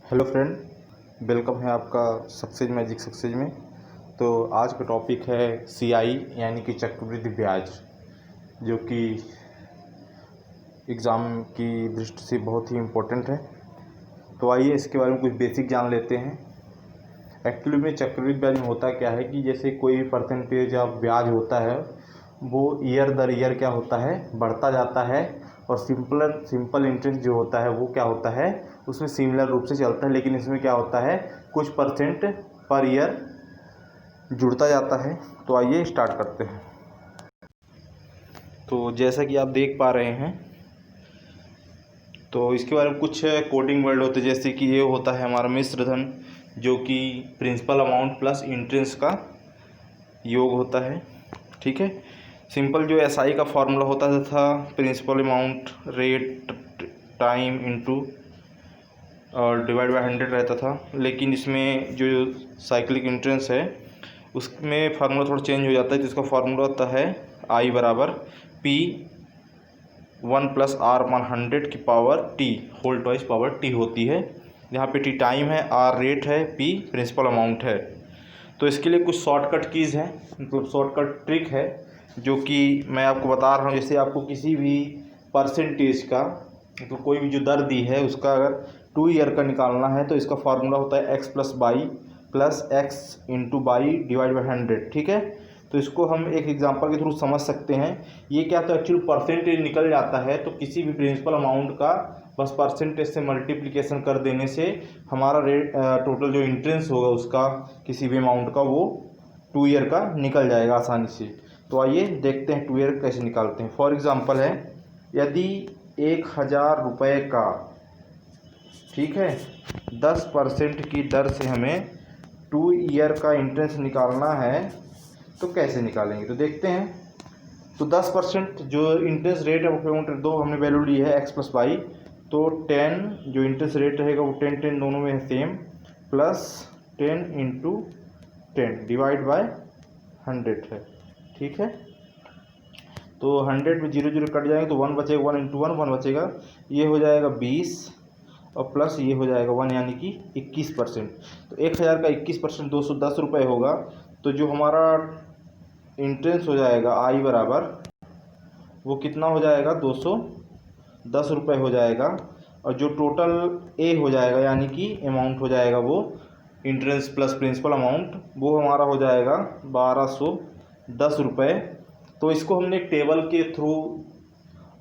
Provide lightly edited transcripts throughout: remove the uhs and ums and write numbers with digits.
Hello friend, welcome है आपका success magic success में। तो आज का टॉपिक है सीआई यानी कि चक्रवृद्धि ब्याज, जो कि एग्ज़ाम की दृष्टि से बहुत ही इम्पोर्टेंट है। तो आइए इसके बारे में कुछ बेसिक जान लेते हैं। एक्चुअली में चक्रवृद्धि ब्याज में होता क्या है कि जैसे कोई परसेंटेज ऑफ ब्याज होता है वो ईयर दर ईयर क्या होता है, बढ़ता जाता है। और सिंपल इंटरेस्ट जो होता है वो क्या होता है, उसमें सिमिलर रूप से चलता है, लेकिन इसमें क्या होता है कुछ परसेंट पर ईयर जुड़ता जाता है। तो आइए स्टार्ट करते हैं। तो जैसा कि आप देख पा रहे हैं, तो इसके बारे में कुछ कोडिंग वर्ड होते हैं, जैसे कि ये होता है हमारा मिश्र धन, जो कि प्रिंसिपल अमाउंट प्लस इंटरेस्ट का योग होता है। ठीक है, सिंपल जो एसआई का फॉर्मूला होता था principal amount rate time into और डिवाइड बाय 100 रहता था। लेकिन इसमें जो साइक्लिक इंटरेस्ट है उसमें फार्मूला थोड़ा चेंज हो जाता है। तो इसका फार्मूला होता है आई बराबर पी 1+r/100 की power T whole twice power T होती है, जहाँ पे टी टाइम है, आर रेट है, पी प्रिंसिपल अमाउंट है। तो इसके लिए कुछ शॉर्टकट कीज़ हैं, मतलब शॉर्टकट ट्रिक है जो कि मैं आपको बता रहा हूँ। जैसे आपको किसी भी परसेंटेज का, तो कोई भी जो दर दी है उसका अगर 2 ईयर का निकालना है तो इसका फार्मूला होता है x plus by plus x into by divide by 100। ठीक है, तो इसको हम एक एग्जांपल के थ्रू समझ सकते हैं। ये क्या, तो एक्चुअली परसेंटेज निकल जाता है, तो किसी भी प्रिंसिपल अमाउंट का बस परसेंटेज से मल्टीप्लिकेशन कर देने से हमारा रेट टोटल जो इंटरेस्ट होगा उसका किसी भी अमाउंट का वो 2 ईयर का निकल जाएगा आसानी से। तो आइए देखते हैं 2 ईयर कैसे निकालते हैं। फॉर एग्जांपल है, यदि 1000 रुपये का, ठीक है, 10% की दर से हमें 2 ईयर का इंटरेस्ट निकालना है तो कैसे निकालेंगे, तो देखते हैं। तो 10% जो इंटरेस्ट रेट है वो दो हमने वैल्यू ली है x प्लस वाई, तो 10 जो इंटरेस्ट रेट रहेगा वो 10 दोनों में है same, plus 10 into 10 divide by 100 है। ठीक है, तो 100 में 0 0 कट जाएंगे तो 1 बचेगा, 1 इंटू 1 बचेगा, ये हो जाएगा 20 और प्लस ये हो जाएगा 1 यानी कि 21%। तो 1000 का 21% 210 रुपये होगा। तो जो हमारा इंटरेस्ट हो जाएगा आई बराबर वो कितना हो जाएगा, 210 रुपये हो जाएगा। और जो टोटल ए हो जाएगा यानी कि अमाउंट हो जाएगा वो इंटरेस्ट प्लस प्रिंसिपल अमाउंट, वो हमारा हो जाएगा 1210 रुपये। तो इसको हमने एक टेबल के थ्रू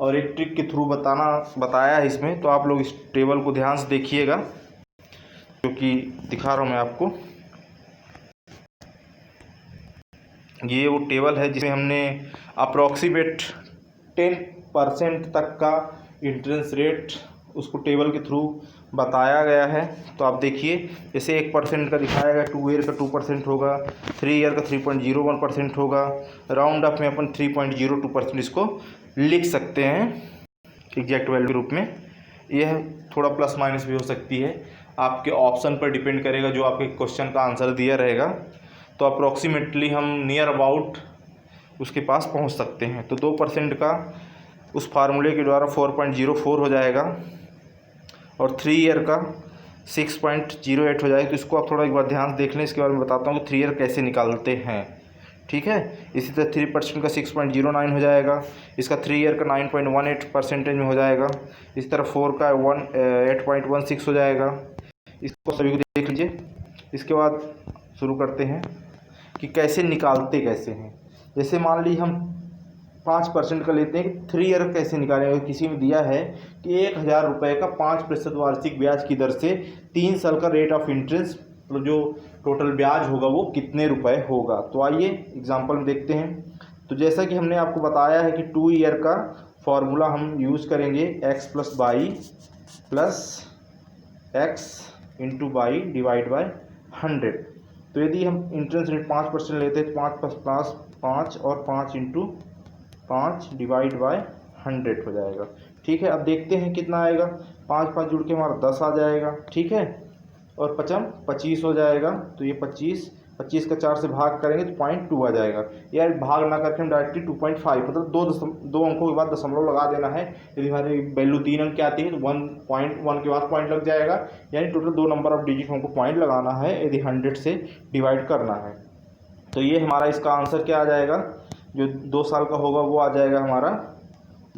और एक ट्रिक के थ्रू बताया है इसमें। तो आप लोग इस टेबल को ध्यान से देखिएगा, जो कि दिखा रहा हूँ मैं आपको। ये वो टेबल है जिसमें हमने अप्रॉक्सीमेट 10% तक का इंटरेस्ट रेट उसको टेबल के थ्रू बताया गया है। तो आप देखिए, जैसे 1% का दिखाया गया, 2 ईयर का 2% होगा, 3 ईयर का 3.01% होगा, राउंड अप में अपन 3.02% इसको लिख सकते हैं एग्जैक्ट वैल्यू के रूप में। यह थोड़ा प्लस माइनस भी हो सकती है, आपके ऑप्शन पर डिपेंड करेगा जो आपके क्वेश्चन का आंसर दिया रहेगा। तो अप्रॉक्सीमेटली हम नियर अबाउट उसके पास पहुंच सकते हैं। तो 2% का उस फार्मूले के द्वारा 4.04 हो जाएगा और 3 ईयर का 6.08 हो जाएगा। तो इसको आप थोड़ा एक बार ध्यान से देख लें, इसके बारे में बताता हूँ कि 3 ईयर कैसे निकालते हैं। ठीक है, इसी तरह 3% का 6.09 हो जाएगा, इसका 3 ईयर का 9.18% में हो जाएगा, इसी तरह 4 का 8.16 हो जाएगा। इसको सभी को देख लीजिए। इसके बाद शुरू करते हैं कि कैसे निकालते कैसे हैं। जैसे मान ली हम 5% का लेते हैं कि 3 ईयर कैसे निकालेंगे। किसी में दिया है कि 1000 रुपये का 5% वार्षिक ब्याज की दर से 3 साल का रेट ऑफ इंटरेस्ट, तो जो टोटल ब्याज होगा वो कितने रुपए होगा। तो आइए एग्जांपल में देखते हैं। तो जैसा कि हमने आपको बताया है कि 2 ईयर का फॉर्मूला हम यूज़ करेंगे x plus by plus x into by divide by 100। तो यदि हम इंटरेस्ट रेट 5% लेते हैं तो 5 प्लस 5 और 5 इंटू 5 डिवाइड बाय 100 हो जाएगा। ठीक है, अब देखते हैं कितना आएगा। 5 जुड़ के हमारा 10 आ जाएगा। ठीक है, और 5 25 हो जाएगा, तो ये 25 25 का 4 से भाग करेंगे तो 0.2 आ जाएगा। यार भाग ना करके हम डायरेक्टली 2.5 मतलब दो अंकों के बाद दशमलव लगा देना है। यदि हमारी वैल्यू 3 अंक की आती है तो 1.1 के बाद पॉइंट लग जाएगा, यानी टोटल 2 नंबर ऑफ डिजिट हमको पॉइंट लगाना है यदि 100 से डिवाइड करना है। तो ये हमारा इसका आंसर क्या आ जाएगा, जो 2 साल का होगा वो आ जाएगा हमारा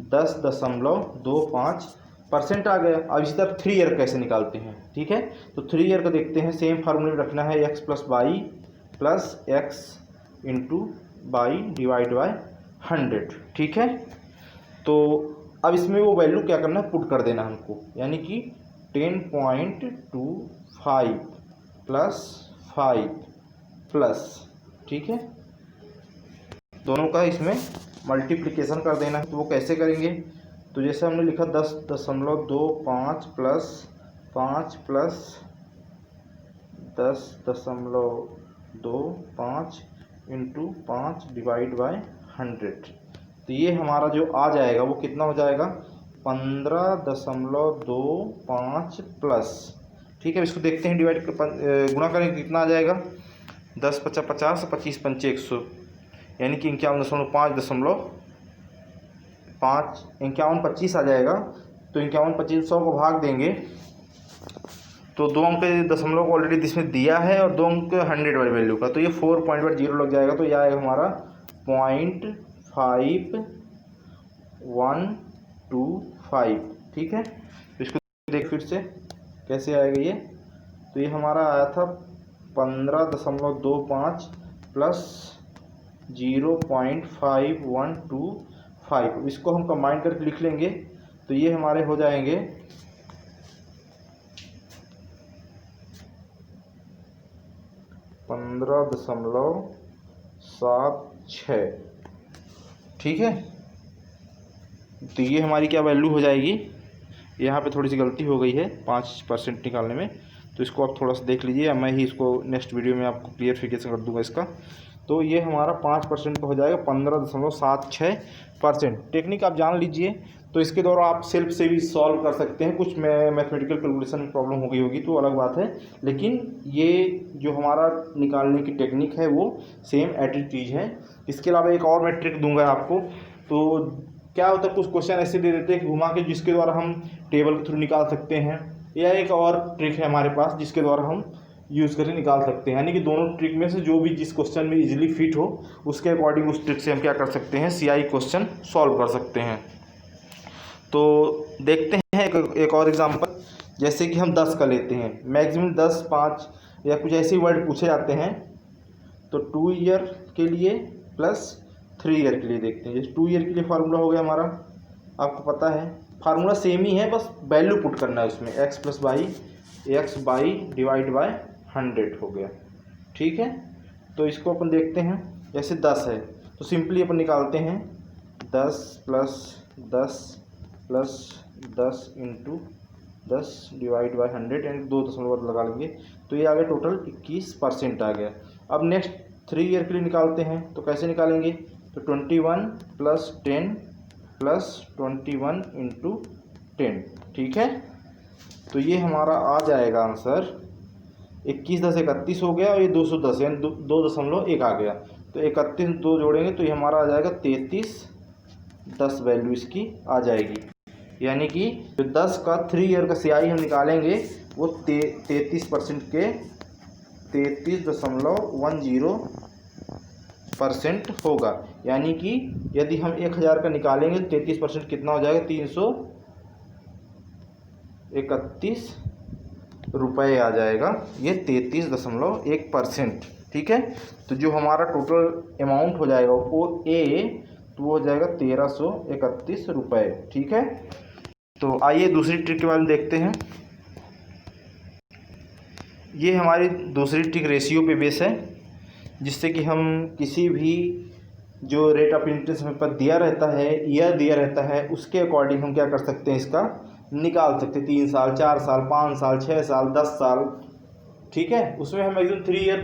10.25% आ गया। अब इसी तरह 3 ईयर कैसे निकालते हैं, ठीक है। तो 3 ईयर का देखते हैं, सेम फार्मूले में रखना है x + y + x × y divide by 100, ठीक है। तो अब इसमें वो वैल्यू क्या करना है, पुट कर देना हमको, यानी कि 10.25 + 5 प्लस, ठीक है, दोनों का इसमें मल्टीप्लिकेशन कर देना है। तो वो कैसे करेंगे, तो जैसे हमने लिखा 10.25 + 5 + 10.25 × 5 डिवाइड बाय 100। तो ये हमारा जो आ जाएगा वो कितना हो जाएगा, 15.25 प्लस, ठीक है। इसको देखते हैं, डिवाइड गुणा करेंगे कितना आ जाएगा, 10 × 50 50, 25 × 5 100, यानी कि 51.25 आ जाएगा। तो 51.25 100 को भाग देंगे तो 2 अंक दशमलव को ऑलरेडी इसमें दिया है और 2 अंक 100 वाली वैल्यू का, तो ये 4.0 लग जाएगा। तो यह आएगा हमारा 0.5125, ठीक है। तो इसको देख फिर से कैसे आएगा ये, तो ये हमारा आया था 15.25 प्लस 0.5125। इसको हम कंबाइन करके लिख लेंगे तो ये हमारे हो जाएंगे 15.76, ठीक है। तो ये हमारी क्या वैल्यू हो जाएगी, यहाँ पे थोड़ी सी गलती हो गई है 5% निकालने में, तो इसको आप थोड़ा सा देख लीजिए, मैं ही इसको नेक्स्ट वीडियो में आपको क्लियरफिकेशन कर दूंगा इसका। तो ये हमारा 5% का हो जाएगा 15.76%। टेक्निक आप जान लीजिए, तो इसके द्वारा आप सेल्फ से भी सॉल्व कर सकते हैं। कुछ मैथमेटिकल कैलकुलेशन में प्रॉब्लम हो गई होगी तो अलग बात है, लेकिन ये जो हमारा निकालने की टेक्निक है वो सेम एटिट चीज़ है। इसके अलावा एक और मैं ट्रिक दूंगा आपको। तो क्या होता है, कुछ क्वेश्चन ऐसे दे देते हैं कि घुमा के, जिसके द्वारा हम टेबल के थ्रू निकाल सकते हैं, या एक और ट्रिक है हमारे पास जिसके द्वारा हम यूज़ करके निकाल सकते हैं। यानी कि दोनों ट्रिक में से जो भी जिस क्वेश्चन में इजीली फिट हो उसके अकॉर्डिंग उस ट्रिक से हम क्या कर सकते हैं, CI क्वेश्चन सॉल्व कर सकते हैं। तो देखते हैं एक और एग्जांपल, जैसे कि हम 10 का लेते हैं, मैक्सिमम 10, 5 या कुछ ऐसे वर्ड पूछे जाते हैं। तो 2 ईयर के लिए प्लस 3 ईयर के लिए देखते हैं। जैसे 2 ईयर के लिए फार्मूला हो गया हमारा, आपको पता है फार्मूला सेम ही है, बस वैल्यू पुट करना है उसमें, x + y डिवाइड बाय 100 हो गया, ठीक है। तो इसको अपन देखते हैं, जैसे 10 है तो सिंपली अपन निकालते हैं 10 + 10 + 10 × 10 डिवाइड बाय 100, यानी 2 दशमलव लगा लेंगे। तो ये आ गया टोटल 21% आ गया। अब नेक्स्ट 3 ईयर के लिए निकालते हैं, तो कैसे निकालेंगे, तो 21 + 10 + 21 × 10, ठीक है। तो ये हमारा आ जाएगा आंसर 21 × 10 31 हो गया, और ये 210 यानी 2.1 आ गया। तो 31 2 जोड़ेंगे तो ये हमारा आ जाएगा 33, 10 वैल्यू इसकी आ जाएगी। यानी कि जो 10 का 3 ईयर का CI हम निकालेंगे वो 33% के 33.10% होगा। यानी कि यदि हम 1000 का निकालेंगे तो 33% कितना हो जाएगा, 331 रुपये आ जाएगा, ये 33.1%, ठीक है। तो जो हमारा टोटल अमाउंट हो जाएगा वो तो वो हो जाएगा 1331 रुपये, ठीक है। तो आइए दूसरी ट्रिक के बारे में देखते हैं। ये हमारी दूसरी ट्रिक रेशियो पे बेस है, जिससे कि हम किसी भी जो रेट ऑफ इंटरेस्ट हमें पर दिया रहता है, ईयर दिया रहता है, उसके अकॉर्डिंग हम क्या कर सकते हैं, इसका निकाल सकते हैं। 3 साल, 4 साल, 5 साल, 6 साल, 10 साल, ठीक है। उसमें हम एकदम 3 ईयर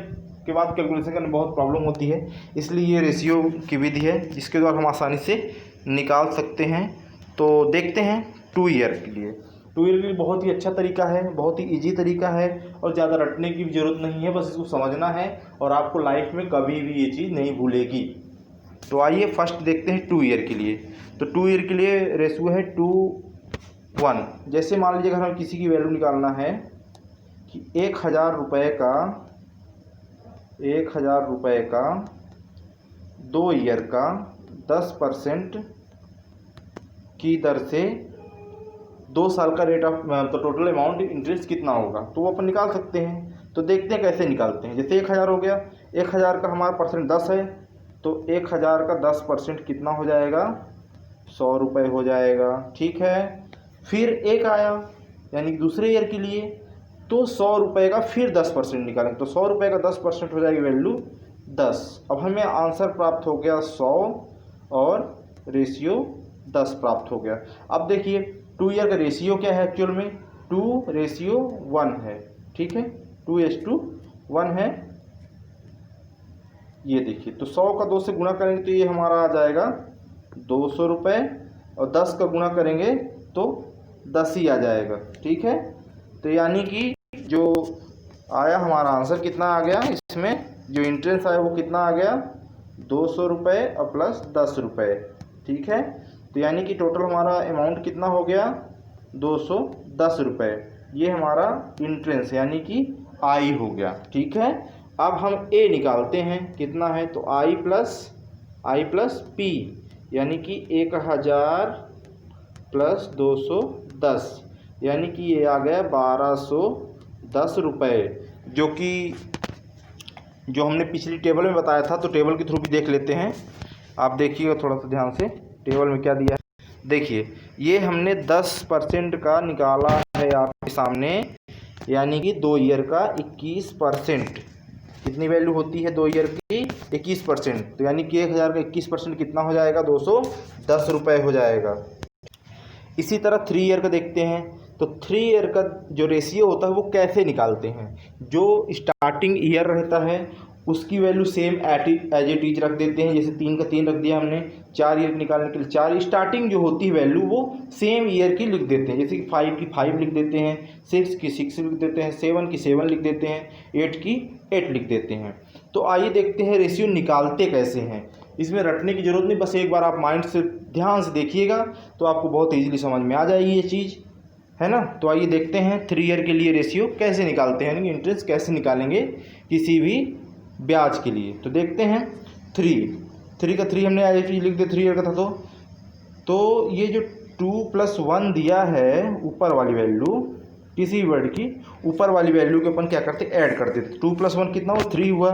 के बाद कैलकुलेशन करने में बहुत प्रॉब्लम होती है, इसलिए ये रेशियो की विधि है जिसके द्वारा हम आसानी से निकाल सकते हैं। तो देखते हैं 2 ईयर के लिए। टू ईयर के लिए बहुत ही अच्छा तरीका है, बहुत ही इजी तरीका है और ज़्यादा रटने की भी ज़रूरत नहीं है, बस इसको समझना है और आपको लाइफ में कभी भी ये चीज़ नहीं भूलेगी। तो आइए फर्स्ट देखते हैं टू ईयर के लिए। तो टू ईयर के लिए रेशियो है 2:1। जैसे मान लीजिए अगर हमें किसी की वैल्यू निकालना है कि 1000 रुपये का 2 ईयर का 10% की दर से 2 साल का रेट ऑफ तो टोटल अमाउंट इंटरेस्ट कितना होगा, तो वो अपन निकाल सकते हैं। तो देखते हैं कैसे निकालते हैं। जैसे 1000 हो गया, 1000 का हमारा परसेंट 10 है, तो 1000 का 10% कितना हो जाएगा, 100 रुपये हो जाएगा। ठीक है, फिर एक आया यानी दूसरे ईयर के लिए, तो 100 रुपये का फिर 10% निकालेंगे, तो 100 रुपये का 10% हो जाएगी वैल्यू 10। अब हमें आंसर प्राप्त हो गया 100 और रेशियो 10 प्राप्त हो गया। अब देखिए टू ईयर का रेशियो क्या है, एक्चुअल में 2:1 है। ठीक है, 2:1 है। ये देखिए, तो 100 का 2 से गुणा करेंगे तो ये हमारा आ जाएगा 200 रुपये और 10 का गुणा करेंगे तो 10 ही आ जाएगा। ठीक है, तो यानी कि जो आया हमारा आंसर कितना आ गया, इसमें जो इंटरेस्ट आया वो कितना आ गया, 200 रुपये और प्लस 10 रुपये। ठीक है, तो यानी कि टोटल हमारा अमाउंट कितना हो गया, 210 रुपये। ये हमारा इंटरेस्ट यानी कि आई हो गया। ठीक है, अब हम ए निकालते हैं, कितना है, तो आई प्लस पी यानी कि 1000 प्लस 210 यानी कि ये आ गया 1210 रुपये, जो हमने पिछली टेबल में बताया था। तो टेबल के थ्रू भी देख लेते हैं, आप देखिएगा थोड़ा सा ध्यान से टेबल में क्या दिया है। देखिए ये हमने 10% का निकाला है आपके सामने, यानी कि 2 ईयर का 21%। कितनी वैल्यू होती है 2 ईयर की, 21%। तो यानी कि 1000 का 21% कितना हो जाएगा, 210 रुपये हो जाएगा। इसी तरह 3 ईयर का देखते हैं। तो 3 ईयर का जो रेशियो होता है वो कैसे निकालते हैं, जो स्टार्टिंग ईयर रहता है उसकी value same as it is रख देते हैं। जैसे 3 का 3 रख दिया हमने, 4 ईयर निकालने के लिए 4 स्टार्टिंग जो होती है वैल्यू वो सेम ईयर की लिख देते हैं। जैसे कि 5 की 5 लिख देते हैं, 6 की 6 लिख देते हैं, 7 की 7 लिख देते हैं, 8 की 8 लिख देते हैं। तो आइए देखते हैं रेशियो निकालते कैसे हैं। इसमें रटने की ज़रूरत नहीं, बस एक बार आप माइंड से ध्यान से देखिएगा तो आपको बहुत ईजिली समझ में आ जाएगी ये चीज़, है ना। तो आइए देखते हैं 3 ईयर के लिए रेशियो कैसे निकालते हैं, यानी इंटरेस्ट कैसे निकालेंगे किसी भी ब्याज के लिए। तो देखते हैं 3 का 3 हमने आज लिख दिया, 3 ईयर का था। तो ये जो 2+1 दिया है ऊपर वाली वैल्यू, किसी वर्ड की ऊपर वाली वैल्यू के अपन क्या करते ऐड कर देते। 2+1 कितना हुआ, 3 हुआ।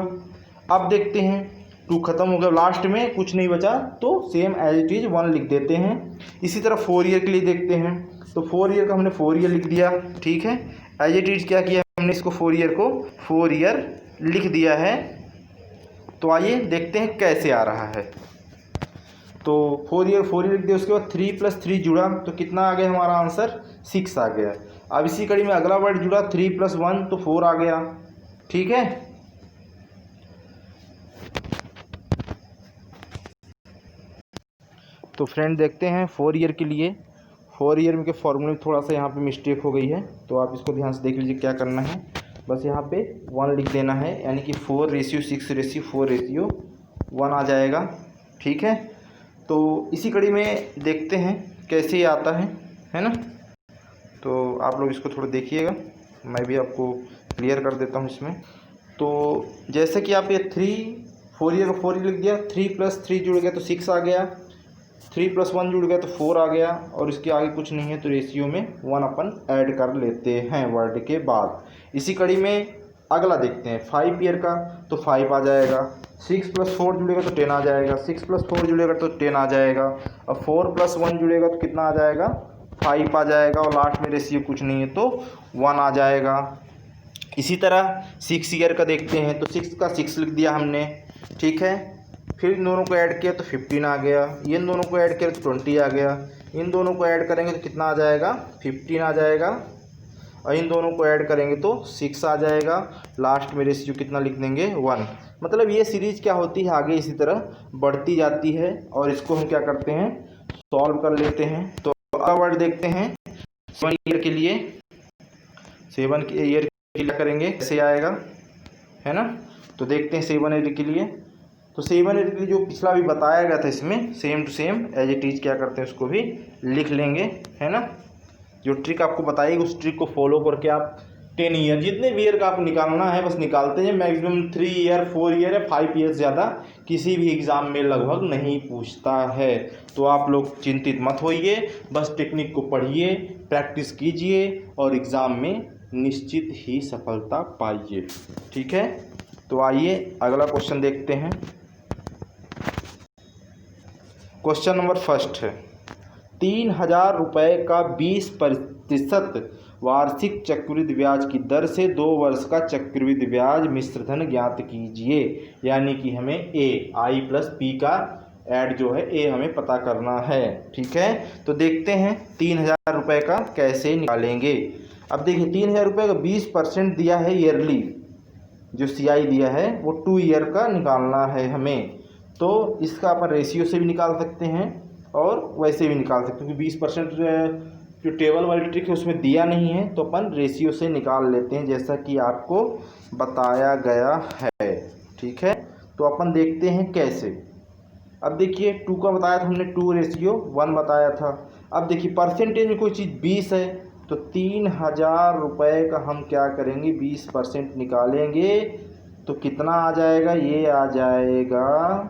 अब देखते हैं 2 खत्म हो गया, लास्ट में कुछ नहीं बचा तो सेम एज इट इज 1 लिख देते हैं। इसी तरह 4 ईयर के लिए देखते हैं। तो 4 ईयर का हमने 4 ईयर लिख दिया। ठीक है, एज इट इज क्या किया हमने, इसको 4 ईयर को 4 ईयर लिख दिया है। तो आइए देखते हैं कैसे आ रहा है। तो 4 ईयर लिख दिया, उसके बाद 3+3 जुड़ा तो कितना आ गया हमारा आंसर, 6 आ गया। अब इसी कड़ी में अगला वर्ड जुड़ा 3+1 तो 4 आ गया। ठीक है, तो फ्रेंड देखते हैं 4 ईयर के लिए। 4 ईयर में के फॉर्मूले में थोड़ा सा यहाँ पे मिस्टेक हो गई है, तो आप इसको ध्यान से देख लीजिए क्या करना है। बस यहाँ पे 1 लिख देना है, यानी कि 4:6:4:1 आ जाएगा। ठीक है, तो इसी कड़ी में देखते हैं कैसे ये आता है ना। तो आप लोग इसको थोड़ा देखिएगा, मैं भी आपको क्लियर कर देता हूँ इसमें। तो जैसे कि आप ये 4 ईयर का 4 लिख दिया, 3+3 जुड़ गया तो 6 आ गया, 3+1 जुड़ गया तो 4 आ गया, और इसके आगे कुछ नहीं है तो रेशियो में 1 अपन ऐड कर लेते हैं वर्ड के बाद। इसी कड़ी में अगला देखते हैं 5 ईयर का, तो 5 आ जाएगा। 6+4 जुड़ेगा तो 10 आ जाएगा, 6+4 जुड़ेगा तो 10 आ जाएगा, और 4+1 जुड़ेगा तो कितना आ जाएगा, 5 आ जाएगा, और लास्ट में रेशियो कुछ नहीं है तो 1 आ जाएगा। इसी तरह 6 ईयर का देखते हैं। तो 6 का 6 लिख दिया हमने। ठीक है, फिर इन दोनों को ऐड किया तो 15 आ गया, इन दोनों को ऐड किया तो 20 आ गया, इन दोनों को ऐड करेंगे तो कितना आ जाएगा, 15 आ जाएगा, और इन दोनों को ऐड करेंगे तो 6 आ जाएगा। लास्ट में रेशियो कितना लिख देंगे, 1। मतलब ये सीरीज क्या होती है, आगे इसी तरह बढ़ती जाती है, और इसको हम क्या करते हैं, सॉल्व कर लेते हैं। तो अगला वर्ड देखते हैं 7 ईयर के लिए 7 ईयर के लिए करेंगे, कैसे आएगा, है ना। तो देखते हैं 7 ईयर के लिए। तो 7 ईयर के लिए जो पिछला भी बताया गया था इसमें same to same as it is क्या करते हैं उसको भी लिख लेंगे, है ना। जो ट्रिक आपको बताइएगा उस ट्रिक को फॉलो करके आप 10 ईयर जितने भी ईयर का आपको निकालना है बस निकालते हैं। मैक्सिमम 3 ईयर 4 ईयर या 5 ईयर ज़्यादा किसी भी एग्ज़ाम में लगभग नहीं पूछता है। तो आप लोग चिंतित मत होइए, बस टेक्निक को पढ़िए, प्रैक्टिस कीजिए और एग्ज़ाम में निश्चित ही सफलता पाइए। ठीक है, तो आइए अगला क्वेश्चन देखते हैं। क्वेश्चन नंबर फर्स्ट है 3000 रुपये का 20% वार्षिक चक्रवृद्धि ब्याज की दर से 2 वर्ष का चक्रवृद्धि ब्याज मिश्रधन ज्ञात कीजिए। यानी कि हमें ए आई प्लस पी का ऐड जो है ए हमें पता करना है। ठीक है, तो देखते हैं 3000 रुपये का कैसे निकालेंगे। अब देखिए 3000 रुपये का 20% दिया है ईयरली, जो सीआई दिया है वो 2 ईयर का निकालना है हमें। तो इसका अपन रेशियो से भी निकाल सकते हैं और वैसे भी निकाल सकते हैं, क्योंकि 20% जो टेबल वाली ट्रिक है उसमें दिया नहीं है, तो अपन रेशियो से निकाल लेते हैं जैसा कि आपको बताया गया है। ठीक है, तो अपन देखते हैं कैसे। अब देखिए 2 का बताया था हमने, 2:1 बताया था। अब देखिए परसेंटेज में कोई चीज़ 20 है, तो 3000 रुपये का हम क्या करेंगे 20% निकालेंगे तो कितना आ जाएगा, ये आ जाएगा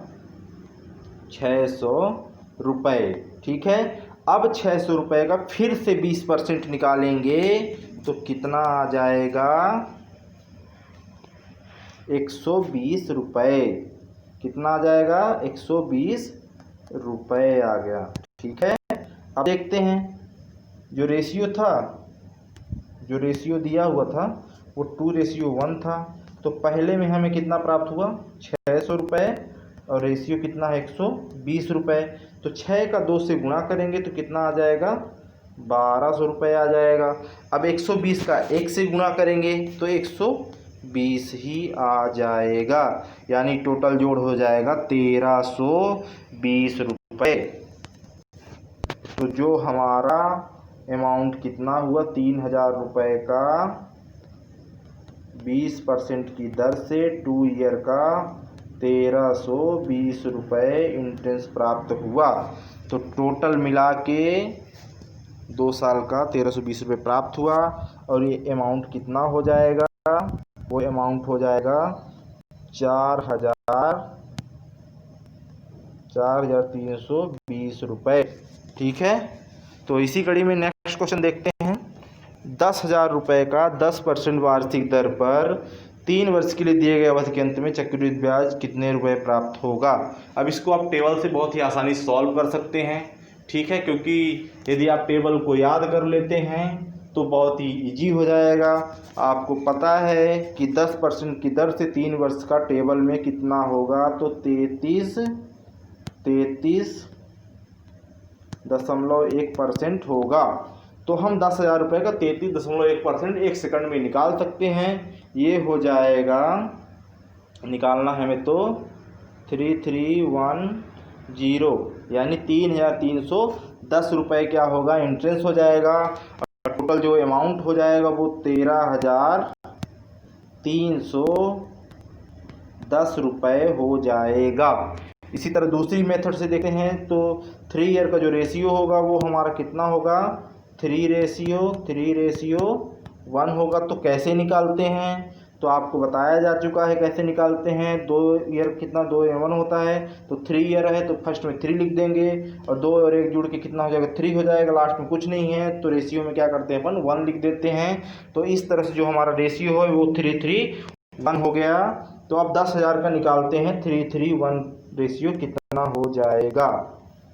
600 रुपये। ठीक है, अब 600 रुपये का फिर से 20% निकालेंगे तो कितना आ जाएगा 120 रुपये। कितना आ जाएगा 120 रुपये आ गया। ठीक है, अब देखते हैं जो रेशियो था, जो रेशियो दिया हुआ था वो 2:1 था। तो पहले में हमें कितना प्राप्त हुआ 600 रुपये और रेशियो कितना है 120 रुपये। तो 6 का 2 से गुणा करेंगे तो कितना आ जाएगा 1200 रुपये आ जाएगा। अब 120 का 1 से गुणा करेंगे तो 120 ही आ जाएगा, यानी टोटल जोड़ हो जाएगा 1320 रुपये। तो जो हमारा अमाउंट कितना हुआ 3000 रुपये का 20% की दर से 2 ईयर का 1320 रुपये इंट्रेंस प्राप्त हुआ। तो टोटल मिला के 2 साल का 1320 रुपये प्राप्त हुआ। और ये अमाउंट कितना हो जाएगा, वो अमाउंट हो जाएगा 4320 रुपये। ठीक है, तो इसी कड़ी में नेक्स्ट क्वेश्चन देखते हैं। 10,000 रुपये का 10% वार्षिक दर पर 3 वर्ष के लिए दिए गए अवधि के अंत में चक्रवृद्धि ब्याज कितने रुपए प्राप्त होगा। अब इसको आप टेबल से बहुत ही आसानी से सॉल्व कर सकते हैं। ठीक है, क्योंकि यदि आप टेबल को याद कर लेते हैं तो बहुत ही इजी हो जाएगा। आपको पता है कि 10% की दर से 3 वर्ष का टेबल में कितना होगा, तो 33.1% होगा। तो हम 10,000 रुपये का 33.1% 1 सेकंड में निकाल सकते हैं। ये हो जाएगा, निकालना है हमें तो 3310, यानी 3310 रुपये क्या होगा इंट्रेंस हो जाएगा। और टोटल जो अमाउंट हो जाएगा वो 13,310 रुपये हो जाएगा। इसी तरह दूसरी मेथड से देखते हैं तो 3 ईयर का जो रेशियो होगा वो हमारा कितना होगा 3:1 होगा। तो कैसे निकालते हैं, तो आपको बताया जा चुका है कैसे निकालते हैं। 2 ईयर कितना 2:1 होता है, तो 3 ईयर है तो फर्स्ट में 3 लिख देंगे और 2 और 1 जुड़ के कितना हो जाएगा 3 हो जाएगा। लास्ट में कुछ नहीं है तो रेशियो में क्या करते हैं अपन 1 लिख देते हैं। तो इस तरह से जो हमारा रेशियो है वो 3:1 हो गया। तो अब 10,000 का निकालते हैं 3:1 रेशियो कितना हो जाएगा।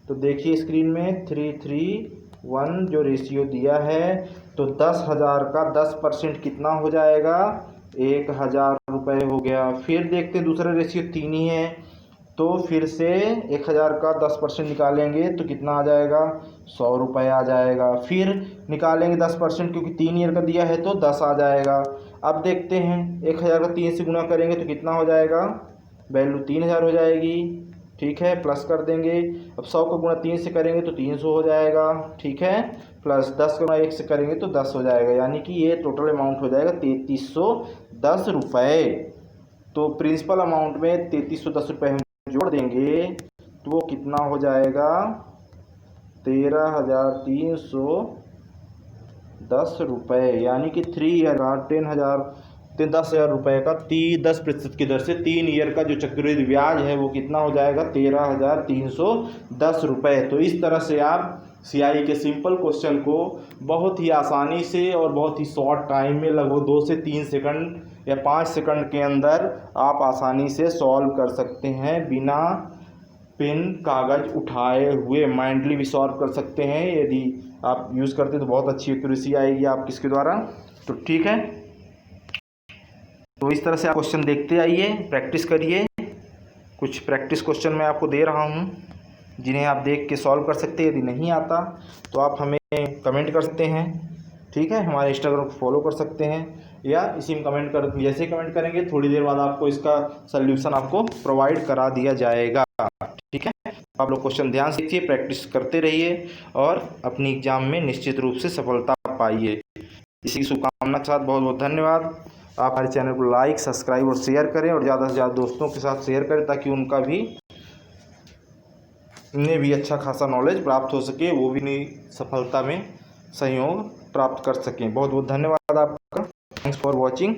तो देखिए स्क्रीन में 3:1 जो रेशियो दिया है, तो 10,000 का 10% कितना हो जाएगा 1,000 रुपये हो गया। फिर देखते हैं दूसरा रेशियो 3 ही है, तो फिर से 1,000 का 10% निकालेंगे तो कितना आ जाएगा 100 रुपये आ जाएगा। फिर निकालेंगे 10% क्योंकि 3 ईयर का दिया है तो 10 आ जाएगा। अब देखते हैं 1,000 का 3 से गुणा करेंगे तो कितना हो जाएगा, वैल्यू 3,000 हो जाएगी। ठीक है, प्लस कर देंगे। अब 100 को गुणा 3 से करेंगे तो 300 हो जाएगा, ठीक है, प्लस 10 को गुणा 1 से करेंगे तो 10 हो जाएगा, यानी कि ये टोटल अमाउंट हो जाएगा 3310 रुपये। तो प्रिंसिपल अमाउंट में 3310 रुपये हम जोड़ देंगे तो वो कितना हो जाएगा, 13,310 रुपये, यानी कि 10,000 रुपये का 10% की दर से 3 ईयर का जो चक्रवृद्धि ब्याज है वो कितना हो जाएगा, 13,310 रुपये। तो इस तरह से आप सीआई के सिंपल क्वेश्चन को बहुत ही आसानी से और बहुत ही शॉर्ट टाइम में, लगभग 2 से 3 सेकंड या 5 सेकंड के अंदर आप आसानी से सॉल्व कर सकते हैं, बिना पेन कागज़ उठाए हुए माइंडली भी सॉल्व कर सकते हैं। यदि आप यूज़ करते हैं तो बहुत अच्छी एक्यूरेसी आएगी आप किसके द्वारा। तो ठीक है, तो इस तरह से आप क्वेश्चन देखते आइए, प्रैक्टिस करिए। कुछ प्रैक्टिस क्वेश्चन मैं आपको दे रहा हूँ जिन्हें आप देख के सॉल्व कर सकते हैं। यदि नहीं आता तो आप हमें कमेंट कर सकते हैं, ठीक है, हमारे इंस्टाग्राम को फॉलो कर सकते हैं, या इसी में कमेंट कर, जैसे कमेंट करेंगे थोड़ी देर बाद आपको इसका सल्यूशन आपको प्रोवाइड करा दिया जाएगा, ठीक है। आप लोग क्वेश्चन ध्यान से देखिए, प्रैक्टिस करते रहिए और अपनी एग्जाम में निश्चित रूप से सफलता पाइए। इसी शुभकामना के साथ बहुत बहुत धन्यवाद। आप हमारे चैनल को लाइक, सब्सक्राइब और शेयर करें, और ज़्यादा से ज़्यादा दोस्तों के साथ शेयर करें ताकि उन्हें भी अच्छा खासा नॉलेज प्राप्त हो सके, वो भी नई सफलता में सहयोग प्राप्त कर सकें। बहुत बहुत धन्यवाद आपका। Thanks for watching.